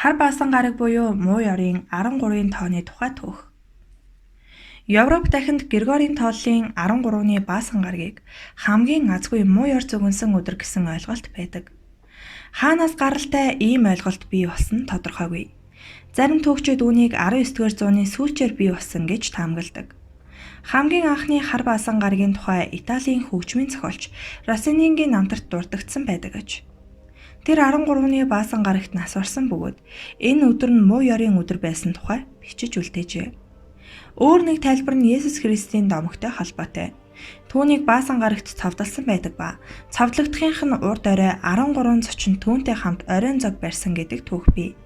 Хар баасан гараг буюу муу ёрын 13-ын тооны тухай түүх. Европ дахинд Григорийн тооллын 13-ны баасан гарагийг хамгийн азгүй муу ёр зүгэнсэн өдөр гэсэн ойлголт байдаг. Хаанаас гаралтай ийм ойлголт бий болсон тодорхойгүй. Зарим түүхчид үүнийг 19-р зууны сүүлчээр бий болсон гэж таамагладаг. Хамгийн анхны хар баасан гарагийн тухай Италийн хөгжмийн зохиолч Россинигийн намтарт дурддагдсан байдаг аж. Тэр 13-ны баасан гарагт нас барсан бөгөөд энэ өдөр нь муу ёрын өдөр байсан тухай бичиж үлдээжээ. Өөр нэг тайлбар нь Есүс Христийн домогтой холбоотой. Түүнийг баасан гарагт цовдлсон байдаг ба цовдлогдохынх нь урд орой 13 зочин түүнтэй хамт оройн зог барьсан гэдэг түүх бий.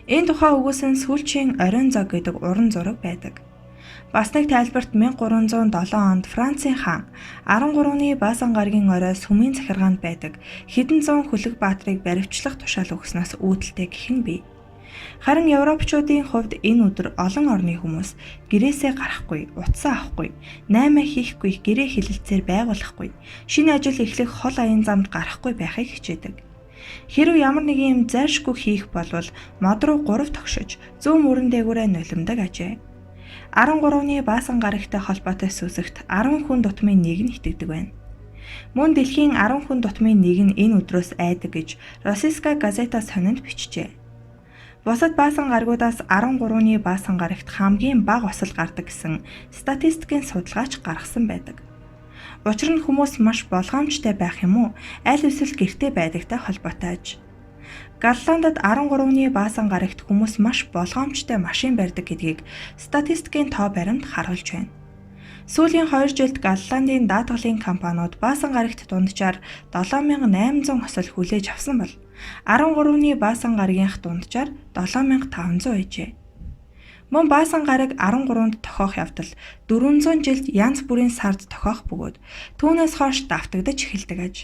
Энэ тухай өгүүлсэн сүүлчийн оройн зог гэдэг уран зураг байдаг. Бас нэг тайлбарт 1307 онд Францын хаан 13-ны баасан гарагийн орой сүмийн захиргаанд байдаг хэдэн зуун хөлөг баатрыг баривчлах тушаал өгснөөс үүдэлтэй гэх нь бий. Харин европчуудын хувьд энэ өдөр олон орны хүмүүс гэрээсээ гарахгүй, утсаа авахгүй, наймаа хийхгүй, гэрээ хилэлцээр байгуулахгүй, шинэ ажил эхлэх хол аян замд гарахгүй байхыг хичээдэг. Хэрв ямар нэгэн юм зайлшгүй хийх болвол мод руу 3 тогшиж зүүн мөрөн дээгүүрээ нулимдаг ажээ. 13-ны баасан гарагтай холбоотой сүсэгт 10 хүн дутмын нэг нь итгэдэг байна. Мөн дэлхийн 10 хүн дутмын нэг нь энэ өдрөөс айдаг гэж Российская газета сонинд бичжээ. Бусад баасан гарагуудаас 13-ны баасан гарагт хамгийн бага осол гардаг гэсэн статистикийн судалгаач гаргасан байдаг. Учир нь хүмүүс маш болгоомжтой байх юм уу? Аль эсвэл гэртээ байдагтай холбоотой аж. Галландад 13-ны баасан гарагт хүмүүс маш болгоомжтой машин барьдаг гэдгийг статистикийн тоо баримт харуулж байна. Сүүлийн 2 жилд Галландын даатгалын компаниуд баасан гарагт дунджаар 7800 осол хүлээж авсан бол 13-ны баасан гарагийнх дунджаар 7500 ээжээ. Мөн баасан гараг 13-нд тохиох явдал 400 жилд янз бүрийн сард тохиох бөгөөд түүнээс хойш давтагдаж эхэлдэг аж.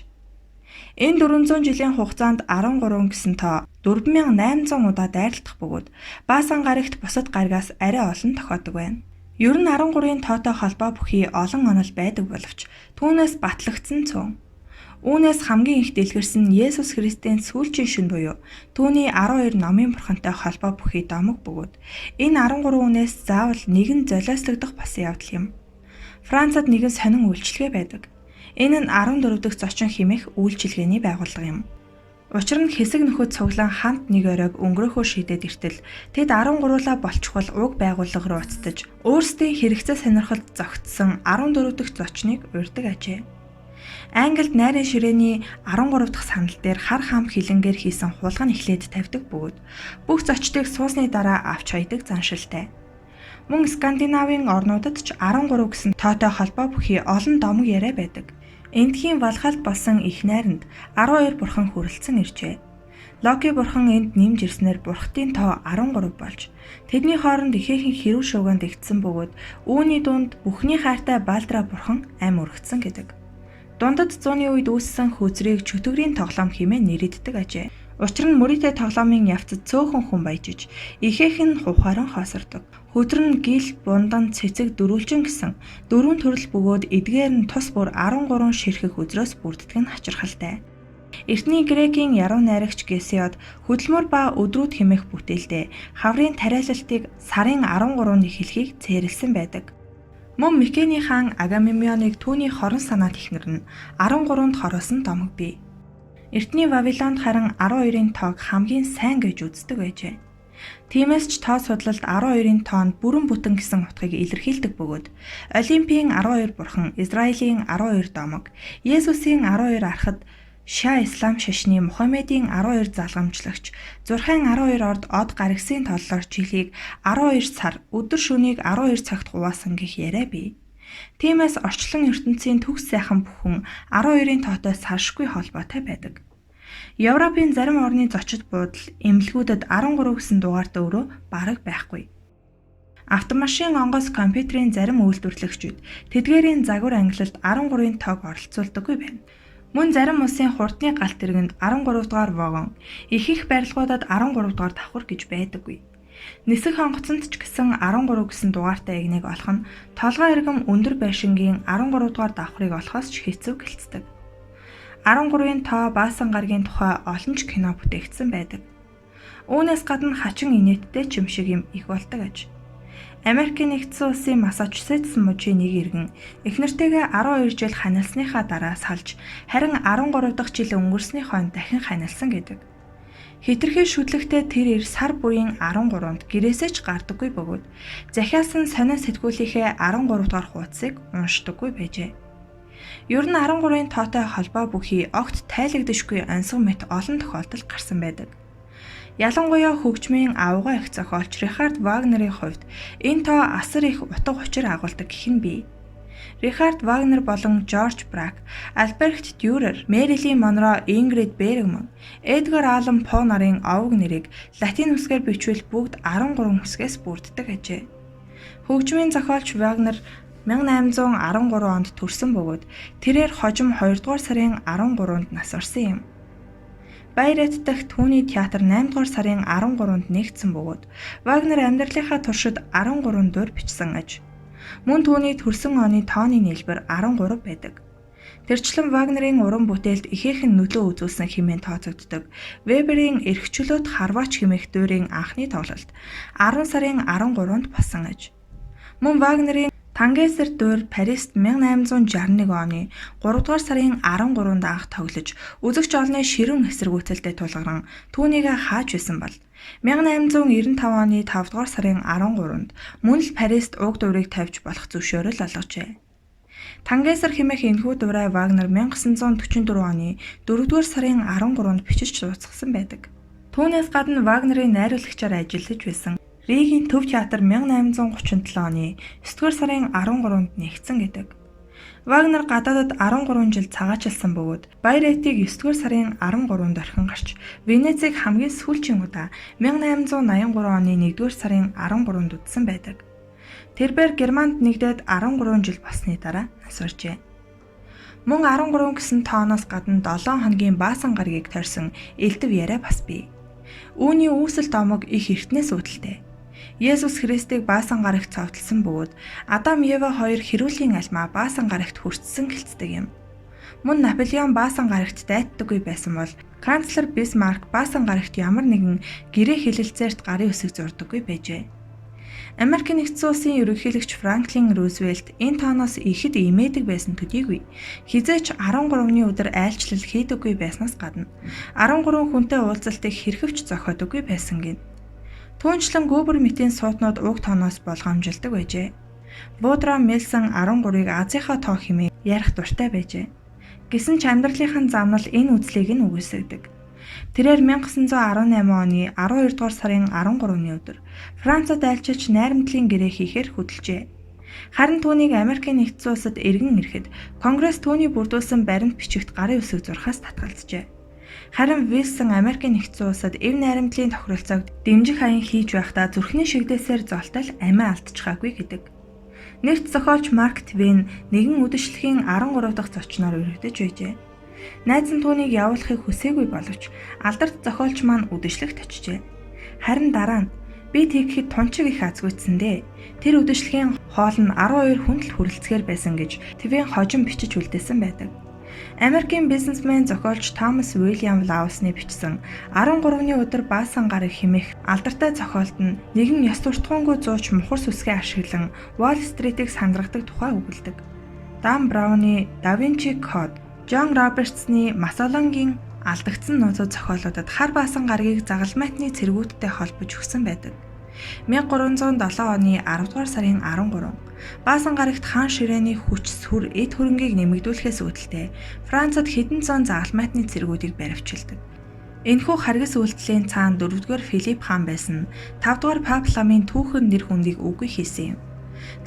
Энэ 400 жилийн хугацаанд 13 гэсэн тоо 4800 удаа дайралтах бөгөөд баасан гарагт бусад гарагаас арай олон тохиодог байна. Ер нь 13-ын тоотой холбоо бүхий олон онол байдаг боловч түүнээс батлагдсан цөөн. Үүнээс хамгийн их дэлгэрсэн Есүс Христийн сүүлчийн шөнө буюу түүний 12 номын бурхантай холбоо бүхий домог бөгөөд энэ 13 үнээс заавал нэгэн золиослогдох басан явдал юм. Францад нэгэн сонин үйлчилгээ байдаг. Энэ нь 14 дахь зочин хэмээх үйлчилгээний байгууллага юм. Учир нь хэсэг нөхөд цуглаан хамт нэг оройг өнгөрөхөө шийдээд иртэл тэд 13-лаа болчихвол уг байгууллага руу уцтаж өөрсдийн хэрэгцээ сонирхолд зогтсон 14 дахь зочныг урьдаг ажээ. Англид найрын ширээний 13 дахь санал дээр хар хам хилэнгээр хийсэн хулгай нь эхлээд тавьдаг бөгөөд бүх зочдыг суусны дараа авч хайдаг заншилтай. Мөн Скандинавын орнуудад ч 13 гэсэн тоотой холбоо бүхий олон домог яриа байдаг. Эндхийн Валхалд болсон их найранд 12 бурхан хүрэлцэн иржээ. Локи бурхан энд нэмж ирснээр бурхтын тоо 13 болж тэдний хооронд ихээхэн хэрүү шууганд игдсэн бөгөөд үүний дунд бүхний хайртай Балдра бурхан ам өргөцсөн гэдэг. Дундад зууны үед үүссэн хөөцрийг чөтгөрийн тоглоом хэмээн нэрийддэг ажээ. Учир нь мөрийтэй тоглоомын явцад цөөхөн хүн баяжиж ихээхэн хувхааран хоосордог. Хөдөр нь гил, бундан, цэцэг, дөрвөлжин гэсэн 4 төрөл бөгөөд эдгээр нь тус бүр 13 ширхэг үзрөөс бүрддэг нь хачирхалтай. Эртний Грекийн яруу найрагч Гесиод хөдөлмөр ба өдрүүд хэмээх бүтээлдээ хаврын тариалалтыг сарын 13-нд эхлэхийг цээрлсэн байдаг. Мөн Микений хаан Агамемноныг түүний хорон санаа технэр нь 13-нд хороосон домог бий. Эртний Вавилонд харин 12-ын тоог хамгийн сайн гэж үздэг байжээ. Тиймээс ч тоо судлалд 12-ын тоонд бүрэн бүтэн гэсэн утгыг илэрхийлдэг бөгөөд Олимпийн 12 бурхан, Израилийн 12 домог, Есүсийн 12 архад, Ша ислам шашны Мухаммедийн 12 залгамжлагч, Зурхайн 12 орд од гарагсын толлоор жилийг 12 сар, өдөр шөнийг 12 цагт хуваасан гэх яриа бий. Тиймээс орчлон ертөнцийн төгс сайхан бүхэн 12-ын тоотой салшгүй холбоотой байдаг. Европын зарим орны зочид буудал эмнэлгүүдэд 13 гэсэн дугаартай өрөө бараг байхгүй. Автомашин онгоц компьютерийн зарим үйлдвэрлэгчид тэдгээрийн загвар ангилалд 13-ын тоог оролцуулдаггүй байна. Мөн зарим улсын хурдны галт тэргэнд 13 дугаар вагон, их барилгуудад 13 дугаар давхар гэж байдаггүй. Нисэх онгоцонд ч гэсэн 13 гэсэн дугаартай эгнийг олох нь толгой иргэм өндөр байшингийн 13 дугаар давхрыг олохоос ч хэцүү гэлцдэг. 13-ын тоо баасан гарагийн тухай олон ч кино бүтээгдсэн байдаг. Үүнээс гадна хачин инээдтэй ч юм шиг юм их болдог аж. Америкийн нэгдсэн улсын Массачусетс мужийн нэг иргэн эхнэртэйгээ 12 жил ханилсныхаа дараа салж харин 13 дахь жил өнгөрсний хойно дахин ханилсан гэдэг. Хэтэрхий шүтлэгтэй тэр ир сар бүрийн 13-нд гэрээсээ ч гардаггүй бөгөөд захиалсан сонин сэтгүүлийнхээ 13 дугаар хуудсыг уншдаггүй байжээ. Ер нь 13-ын тоотой холбоо бүхий огт тайлагдашгүй онцгой мэт олон тохиолдолд гарсан байдаг. Ялангуяа хөгжмийн авгаа их зохиолч Рихард Вагнерийн хувьд энэ тоо асар их утга учир агуулдаг гэх нь бий. Рихард Вагнер болон Жорж Брак, Альберт Дюрер, Мэрилин Монро, Ингрид Бергман, Эдгар Аллан По нарын овог нэрийг латин үсгээр бичвэл бүгд 13 үсгээс бүрддэг ажээ. Хөгжмийн зохиолч Вагнер 1813 онд төрсөн бөгөөд тэрээр хожим 2 дугаар сарын 13-нд нас орсон юм. Байрет дахь түүний театр 8 дугаар сарын 13-нд нэгдсэн бөгөөд Вагнер амьдралынхаа туршид 13 дугаар бичсэн аж. Мөн түүний төрсөн оны тооны нийлбэр 13 байдаг. Тэрчлэн Вагнерийн уран бүтээлд ихээхэн нөлөө үзүүлсэн хэмээн тооцогддог. Веберийн эрхчлөөт харваач хэмээх дуурийн анхны тоглолт 10 сарын 13-нд болсон аж. Мөн Вагнерийн Тангейсер дуур Парист 1861 оны 3 дугаар сарын 13-нд анх тоглож, үзэгч олны ширүүн эсэргүүцэлтэй тулгаран түүнийг хааж байсан бол 1895 оны 5 дугаар сарын 13-нд мөн л Парист уг дуурийг тавьж болох зөвшөөрөл олгожээ. Тангейсер хэмээх энэхүү дуурай Вагнер 1944 оны 4 дугаар сарын 13-нд бичиж дуусгасан байдаг. Түүнээс гадна Вагнерийн найруулагчаар ажиллаж байсан Ригийн Төв театр 1837 оны 9 дугаар сарын 13-нд нэгдсэн гэдэг. Вагнер гадаадад 13 жил цагаачлсан бөгөөд Байретийг 9 дугаар сарын 13-нд орхин гарч Венецийг хамгийн сүүлчийн удаа 1883 оны 1 дугаар сарын 13-нд үзсэн байдаг. Тэрбээр Германд нэгдээд 13 жил болсны дараа нас оржээ. Мөн 13 гэсэн тооноос гадна 7 хоногийн баасан гарагийг тойрсон элдв яриа бас бий. Үүний үүсэл домог их эртнээс үүдэлтэй. Есүс Христийг баасан гарагт цовдлсон бөгөөд Адам Ева хоёр хэрүүлийн альмаа баасан гарагт хүртсэн гэлцдэг юм. Мөн Наполеон баасан гарагт дайтдаггүй байсан бол канцлер Бисмарк баасан гарагт ямар нэгэн гэрээ хэлэлцээрт гарын үсэг зурдаггүй байжээ. Америкийн нэгдсэн улсын ерөнхийлөгч Франклин Рузвельт энэ тооноос ихэд имээдэг байсан төдийгүй хизээч 13-ны өдөр айлчлал хийдэггүй байснаас гадна 13 хүнтэй уулзалтыг хэрхэвч зохиодоггүй байсан гин. Түүнчлэн Гөбөр мэтийн сууднууд уг тооноос болгоомжилдог байжээ. Вудро Мэлсон 13-ыг Азийнхаа тоо хэмээн ярих дуртай байжээ. Гэсэн ч амьдралынхаа замнал энэ үзлийг нь үгүйсгдэг. Тэрээр 1918 оны 12 дугаар сарын 13-ны өдөр Францад айлчилж найрамдлын гэрээ хийхээр хөдөлжээ. Харин түүнийг Америкийн нэгдсэн улсад эргэн ирэхэд Конгресс түүний бүрдүүлсэн баримт бичигт гарын үсэг зурхаас татгалзжээ. Харин Вилсон Америкийн нэгдсэн улсад эв найрамдлын тохиролцоог дэмжих аян хийж байхдаа зүрхний шигдээсээр золтол амиа алдчихаагүй гэдэг. Нэрт зохиолч Марк Твен нэгэн үдэшлэгийн 13 дахь зочноор өргөдөж байжээ. Найз нь түүнийг явуулахыг хүсээгүй боловч алдарт зохиолч маань үдэшлэгт очижээ. Харин дараа нь би тэгэхэд тунчиг их азгүйдсэн дээ. Тэр үдэшлэгийн хоол нь 12 хүнд л хүрэлцгээр байсан гэж Твен хожим бичиж үлдээсэн байдаг. Америкийн бизнесмен зохиолч Томас Уильям Лаусны бичсэн 13-ны өдөр баасан гараг хэмээх алдартай зохиолт нь нэгэн ёс суртахуунгүй зууч мухар сүсгээ ашиглан Wall Street-ийг сандрагдаг тухай өгүүлдэг. Dan Brown-ы Da Vinci Code, John Roberts-ны Масолонгийн алдагдсан нууцуд зохиолуудад хар баасан гарагийг загалмайтны цэргүүдтэй холбож өгсөн байдаг. 1307 оны 10 дугаар сарын 13 баасан гарагт хаан ширээний хүч сүр эд хөрөнгийг нэмэгдүүлэхээс үүдэлтэй Францад хэдэн зуун загалмайтны цэргүүдийг баривчилдаг. Энэхүү харгас үйлдэлийн цаана 4-р Филипп хаан байсан 5-р Папламын түүхэн нэр хүндийг үгүй хийсэн юм.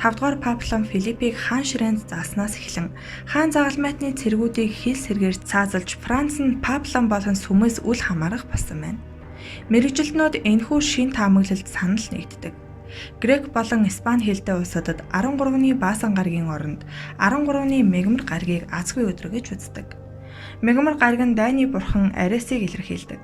5-р Паплам Филиппийг хаан ширээнд зааснаас эхлэн хаан загалмайтны цэргүүдийг хил сэргээр цаазалж Франц нь Паплам болон сүмээс үл хамаарах болсон байна. Мэргэжилтнүүд энэхүү шин таамаглалд санал нэгддэг. Грек болон Испани хэлтэй улсуудад 13-ны баасан гарагийн оронд 13-ны мегмар гарагийг азгүй өдөр гэж үздэг. Мегмар гараг нь дайны бурхан Аресыг илэрхийлдэг.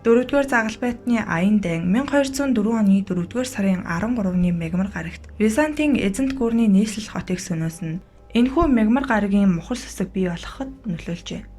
4-р загалбайтны аян дайн 1204 оны 4-р сарын 13-ны мегмар гарагт Византийн эзэнт гүрний нийслэл хотыг сөнөөсөн. Энэхүү мегмар гарагийн мухар сүсэг бий болоход нөлөөлжээ.